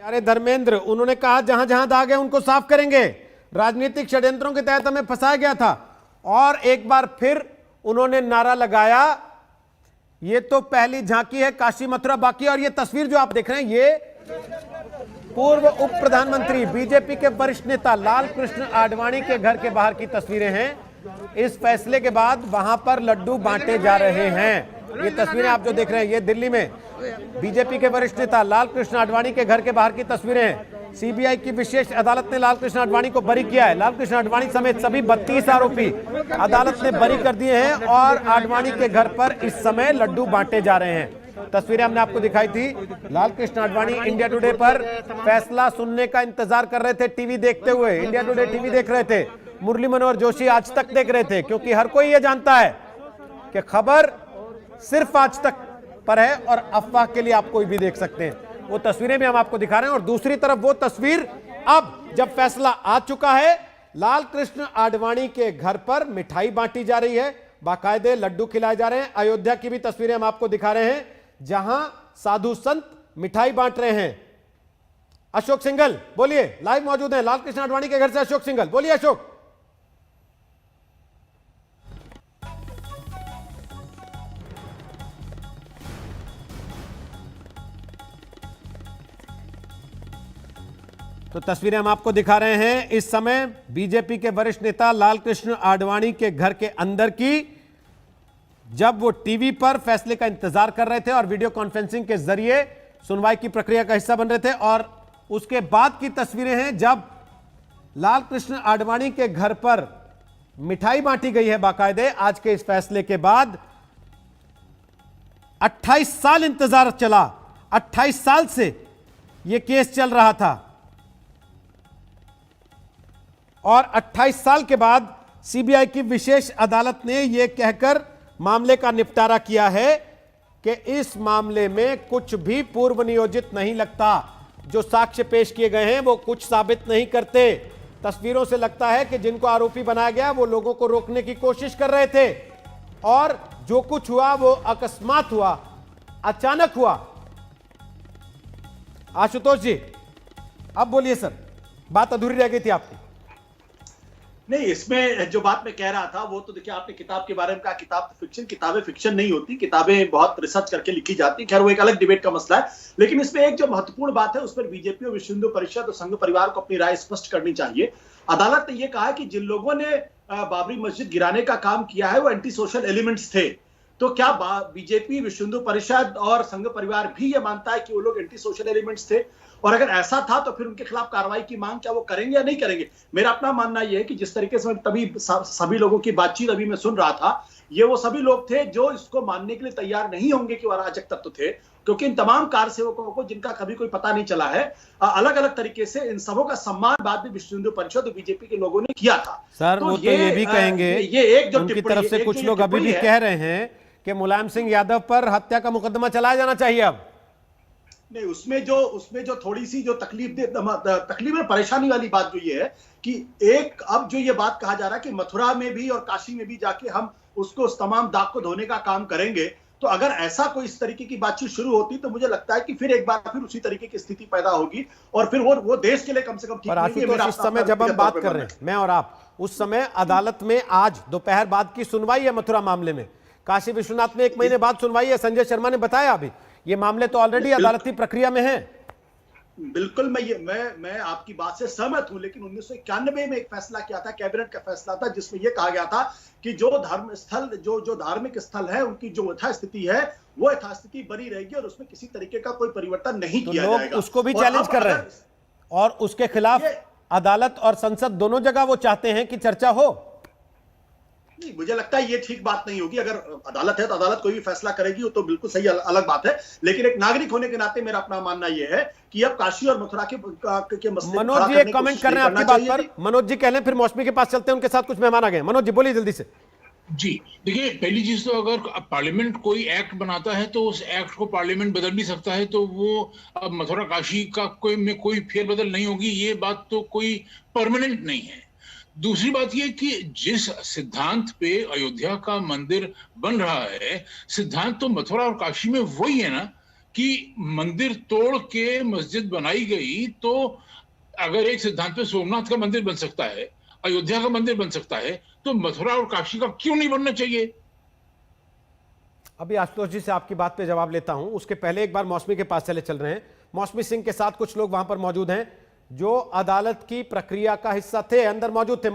अरे धर्मेंद्र, उन्होंने कहा जहां जहां दाग है उनको साफ करेंगे, राजनीतिक षड्यंत्रों के तहत हमें फंसाया गया था। और एक बार फिर उन्होंने नारा लगाया, ये तो पहली झांकी है, काशी मथुरा बाकी। और ये तस्वीर जो आप देख रहे हैं, ये पूर्व उप प्रधानमंत्री बीजेपी के वरिष्ठ नेता लाल कृष्ण आडवाणी के घर के बाहर की तस्वीरें हैं। इस फैसले के बाद वहां पर लड्डू बांटे जा रहे हैं। ये तस्वीरें आप जो देख रहे हैं, ये दिल्ली में बीजेपी के वरिष्ठ नेता लाल कृष्ण आडवाणी के घर के बाहर की तस्वीरें हैं। सीबीआई की विशेष अदालत ने लाल कृष्ण आडवाणी को बरी किया है। लाल कृष्ण आडवाणी समेत सभी 32 आरोपी अदालत ने बरी कर दिए हैं और आडवाणी के घर पर इस समय लड्डू बांटे जा रहे हैं। तस्वीरें हमने आपको दिखाई थी। लाल कृष्ण आडवाणी इंडिया टुडे पर फैसला सुनने का इंतजार कर रहे थे, टीवी देखते हुए। इंडिया टुडे टीवी देख रहे थे, मुरली मनोहर जोशी आज तक देख रहे थे, क्योंकि हर कोई ये जानता है कि खबर सिर्फ आज तक पर है और अफवाह के लिए आप कोई भी देख सकते हैं। वो तस्वीरें भी हम आपको दिखा रहे हैं। और दूसरी तरफ वो तस्वीर, अब जब फैसला आ चुका है, लाल कृष्ण आडवाणी के घर पर मिठाई बांटी जा रही है, बाकायदे लड्डू खिलाए जा रहे हैं। अयोध्या की भी तस्वीरें हम आपको दिखा रहे हैं, जहां साधु संत मिठाई बांट रहे हैं। अशोक सिंघल बोलिए, लाइव मौजूद हैं लाल कृष्ण आडवाणी के घर से। अशोक सिंघल बोलिए। अशोक, तो तस्वीरें हम आपको दिखा रहे हैं इस समय बीजेपी के वरिष्ठ नेता लाल कृष्ण आडवाणी के घर के अंदर की, जब वो टीवी पर फैसले का इंतजार कर रहे थे और वीडियो कॉन्फ्रेंसिंग के जरिए सुनवाई की प्रक्रिया का हिस्सा बन रहे थे। और उसके बाद की तस्वीरें हैं जब लाल कृष्ण आडवाणी के घर पर मिठाई बांटी गई है बाकायदे। आज के इस फैसले के बाद 28 साल इंतजार चला, 28 साल से यह केस चल रहा था और 28 साल के बाद सीबीआई की विशेष अदालत ने यह कहकर मामले का निपटारा किया है कि इस मामले में कुछ भी पूर्व नियोजित नहीं लगता। जो साक्ष्य पेश किए गए हैं वो कुछ साबित नहीं करते। तस्वीरों से लगता है कि जिनको आरोपी बनाया गया वो लोगों को रोकने की कोशिश कर रहे थे और जो कुछ हुआ वो अकस्मात हुआ, अचानक हुआ। आशुतोष जी, अब बोलिए सर, बात अधूरी रह गई थी आपकी। नहीं, इसमें जो बात मैं कह रहा था वो तो देखिए, आपने किताब के बारे में कहा, किताब तो फिक्शन, किताबें फिक्शन नहीं होती, किताबें बहुत रिसर्च करके लिखी जाती है। खैर वो एक अलग डिबेट का मसला है। लेकिन इसमें एक जो महत्वपूर्ण बात है, उस पर बीजेपी और विश्व हिंदू परिषद और संघ परिवार को अपनी राय स्पष्ट करनी चाहिए। अदालत ने यह कहा है कि जिन लोगों ने बाबरी मस्जिद गिराने का काम किया है वो एंटी सोशल एलिमेंट्स थे। तो क्या बीजेपी, विश्व हिंदू परिषद और संघ परिवार भी ये मानता है कि वो लोग एंटी सोशल एलिमेंट्स थे? और अगर ऐसा था तो फिर उनके खिलाफ कार्रवाई की मांग क्या वो करेंगे या नहीं करेंगे? मेरा अपना मानना यह है कि जिस तरीके से तभी सभी लोगों की बातचीत अभी मैं सुन रहा था, ये वो सभी लोग थे जो इसको मानने के लिए तैयार नहीं होंगे कि वो अराजक तत्व थे, क्योंकि इन तमाम कार सेवकों को, जिनका कभी कोई पता नहीं चला है, अलग अलग तरीके से इन सबों का सम्मान बाद में विश्व हिंदू परिषद और बीजेपी के लोगों ने किया था। सर वो तो ये भी कहेंगे, ये एक जो उनकी तरफ से कुछ लोग अभी भी कह रहे हैं कि मुलायम सिंह यादव पर हत्या का मुकदमा चलाया जाना चाहिए। अब नहीं, उसमें जो थोड़ी सी जो तकलीफ में परेशानी वाली बात जो ये है कि एक अब जो ये बात कहा जा रहा है कि मथुरा में भी और काशी में भी जाके हम उसको उस तमाम दाग को धोने का काम करेंगे, तो अगर ऐसा कोई इस तरीके की बातचीत शुरू होती तो मुझे लगता है कि फिर एक बार फिर उसी तरीके की स्थिति पैदा होगी और फिर वो देश के लिए कम से कम ठीक नहीं है। इस समय जब हम बात कर रहे हैं, मैं और आप, उस समय अदालत में आज दोपहर बाद की सुनवाई है मथुरा मामले में। काशी विश्वनाथ में 1 महीने बाद सुनवाई है। संजय शर्मा ने बताया अभी ये मामले तो ऑलरेडी अदालती प्रक्रिया में है। बिल्कुल, मैं आपकी बात से सहमत हूं, लेकिन 1991 में एक फैसला किया था, कैबिनेट का फैसला था, जिसमें यह कहा गया था कि जो धर्म स्थल, जो धार्मिक स्थल है, उनकी जो यथास्थिति है वो यथास्थिति बनी रहेगी और उसमें किसी तरीके का कोई परिवर्तन नहीं किया जाएगा। उसको भी चैलेंज कर रहे हैं और उसके खिलाफ अदालत और संसद दोनों जगह वो चाहते हैं कि चर्चा हो। नहीं, मुझे लगता है ये ठीक बात नहीं होगी। अगर अदालत है तो अदालत कोई भी फैसला करेगी, वो तो बिल्कुल सही, अलग बात है। लेकिन एक नागरिक होने के नाते मेरा अपना मानना ये है कि अब काशी और मथुरा के मसले। मनोज जी एक कमेंट कर रहे हैं आपकी बात पर। मनोज जी कह लें, फिर मौसमी के पास चलते हैं, उनके साथ कुछ मेहमान आ गए। मनोज जी बोलिए जल्दी से। जी देखिए, पहली चीज तो अगर पार्लियामेंट कोई एक्ट बनाता है तो उस एक्ट को पार्लियामेंट बदल भी सकता है, तो वो अब मथुरा काशी का कोई फेरबदल नहीं होगी, ये बात तो कोई परमानेंट नहीं है। दूसरी बात यह कि जिस सिद्धांत पे अयोध्या का मंदिर बन रहा है, सिद्धांत तो मथुरा और काशी में वही है ना, कि मंदिर तोड़ के मस्जिद बनाई गई, तो अगर एक सिद्धांत पे सोमनाथ का मंदिर बन सकता है, अयोध्या का मंदिर बन सकता है, तो मथुरा और काशी का क्यों नहीं बनना चाहिए? अभी आशुतोष जी से आपकी बात पे जवाब लेता हूं, उसके पहले एक बार मौसमी के पास चल रहे हैं। मौसमी सिंह के साथ कुछ लोग वहां पर मौजूद हैं जो अदालत की प्रक्रिया का हिस्सा थे, अंदर मौजूद थे।